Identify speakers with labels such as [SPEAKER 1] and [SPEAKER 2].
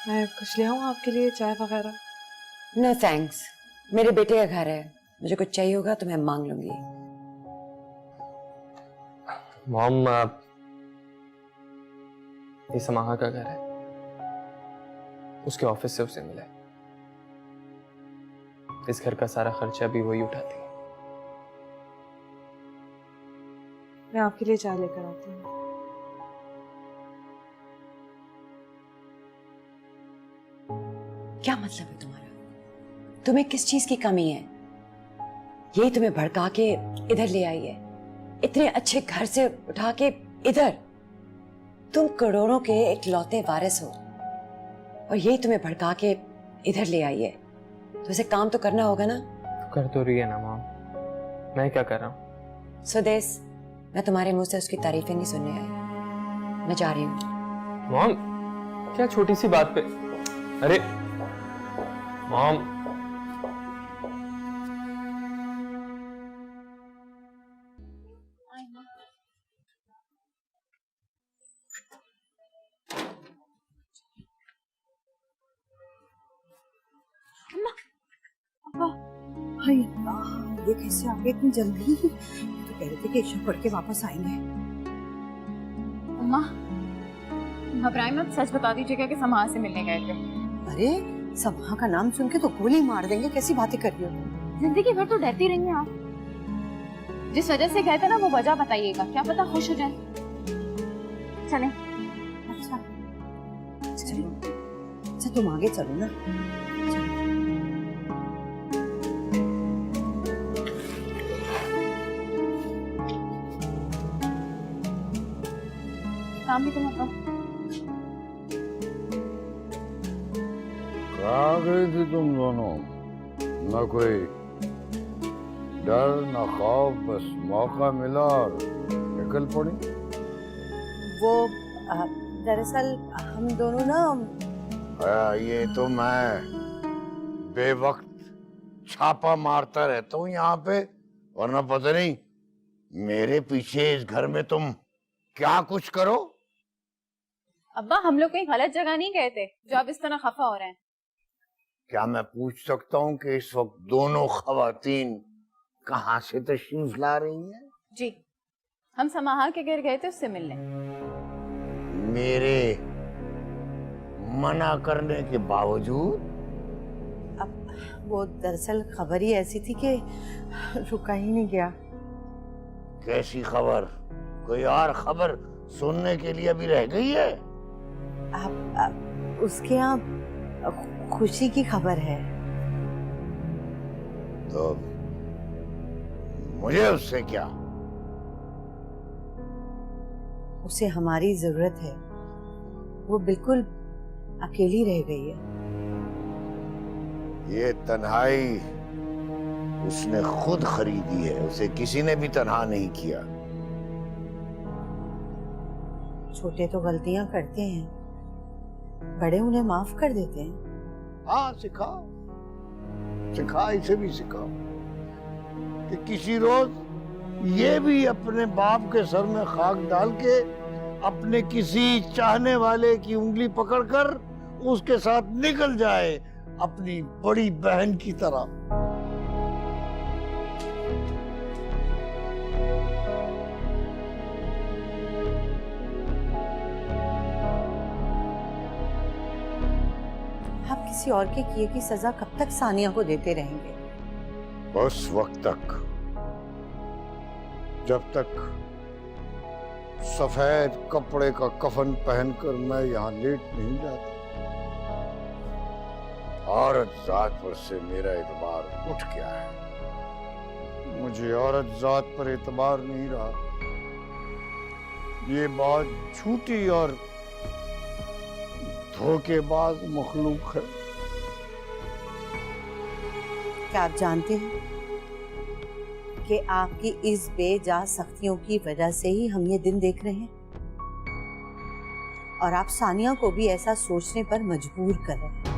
[SPEAKER 1] मैं कुछ ले आऊं आपके लिए, चाय वगैरह?
[SPEAKER 2] नो थैंक्स, मेरे बेटे का घर है, मुझे कुछ चाहिए होगा तो मैं मांग लूंगी।
[SPEAKER 3] मॉम, ये समाहा का घर है, उसके ऑफिस से उसे मिला है। इस घर का सारा खर्चा भी वही उठाती है।
[SPEAKER 1] मैं आपके लिए चाय लेकर आती हूँ।
[SPEAKER 2] क्या मतलब है तुम्हारा? तुम्हें किस चीज की कमी है? यही तुम्हें भड़का के इधर ले आई है, इतने अच्छे घर से उठा के इधर। तुम करोड़ों के इकलौते वारिस हो और यही तुम्हें भड़का के इधर ले आई है, तो इसे काम तो करना होगा ना।
[SPEAKER 3] कर तो रही है ना मॉम, मैं क्या कर रहा हूँ?
[SPEAKER 2] सुदेश, मैं तुम्हारे मुंह से उसकी तारीफें नहीं सुनने आई, मैं जा रही हूँ।
[SPEAKER 3] मॉम, क्या छोटी सी बात पे? अरे मॉम,
[SPEAKER 4] हाय अल्लाह, ये कैसे आ गए इतनी जल्दी? ये तो कह रहे थे कि ईशा पढ़ के वापस आएंगे।
[SPEAKER 5] अम्मा, घबराए मत, सच बता दीजिएगा कि समाह से मिलने गए थे।
[SPEAKER 4] अरे समाह का नाम सुन के तो गोली मार देंगे, कैसी बातें कर रही हो?
[SPEAKER 5] जिंदगी भर तो डरती रही हैं आप। जिस वजह से गए थे ना, वो वजह बताइएगा, क्या पता खुश हो जाए। चलें।
[SPEAKER 4] अच्छा चलो, अच्छा तुम आगे चलो ना।
[SPEAKER 5] काम भी तो मतलब।
[SPEAKER 6] कहाँ गई थी तुम दोनों? न कोई डर न खौफ, बस मौका मिला और निकल पड़ी।
[SPEAKER 4] वो दरअसल हम दोनों ना,
[SPEAKER 6] ये तो मैं बेवक्त छापा मारता रहता हूँ यहाँ पे, वरना पता नहीं मेरे पीछे इस घर में तुम क्या कुछ करो।
[SPEAKER 5] अब्बा, हम लोग कहीं गलत जगह नहीं गए थे जो आप इस तरह खफा हो रहे हैं।
[SPEAKER 6] क्या मैं पूछ सकता हूँ कि इस वक्त दोनों खवातीन कहाँ से तशरीफ ला रही हैं?
[SPEAKER 5] जी, हम समाहा के घर गए थे उससे मिलने।
[SPEAKER 6] मेरे मना करने के बावजूद?
[SPEAKER 4] अब वो दरअसल खबर ही ऐसी थी कि रुका ही नहीं गया।
[SPEAKER 6] कैसी खबर? कोई और खबर सुनने के लिए अभी रह गई है?
[SPEAKER 4] उसके यहाँ खुशी की खबर है।
[SPEAKER 6] तो मुझे उससे क्या?
[SPEAKER 4] उसे हमारी जरूरत है, वो बिल्कुल अकेली रह गई है।
[SPEAKER 6] ये तन्हाई उसने खुद खरीदी है, उसे किसी ने भी तन्हा नहीं किया।
[SPEAKER 4] छोटे तो गलतियां करते हैं, बड़े उन्हें माफ कर देते हैं।
[SPEAKER 6] हाँ, सिखाओ, इसे भी सिखाओ कि किसी रोज ये भी अपने बाप के सर में खाक डाल के अपने किसी चाहने वाले की उंगली पकड़कर उसके साथ निकल जाए, अपनी बड़ी बहन की तरह।
[SPEAKER 4] आप किसी और के किए की सजा कब तक सानिया को देते रहेंगे?
[SPEAKER 6] उस वक्त तक जब तक सफेद कपड़े का कफन पहनकर मैं यहाँ लेट नहीं जाता। औरत जात पर से मेरा एतबार उठ गया है, मुझे औरत जात पर एतबार नहीं रहा। ये बात झूठी और धोखेबाज मखलूक है।
[SPEAKER 4] क्या आप जानते हैं कि आपकी इस बेजा सख्तियों की वजह से ही हम ये दिन देख रहे हैं, और आप सानिया को भी ऐसा सोचने पर मजबूर कर रहे हैं।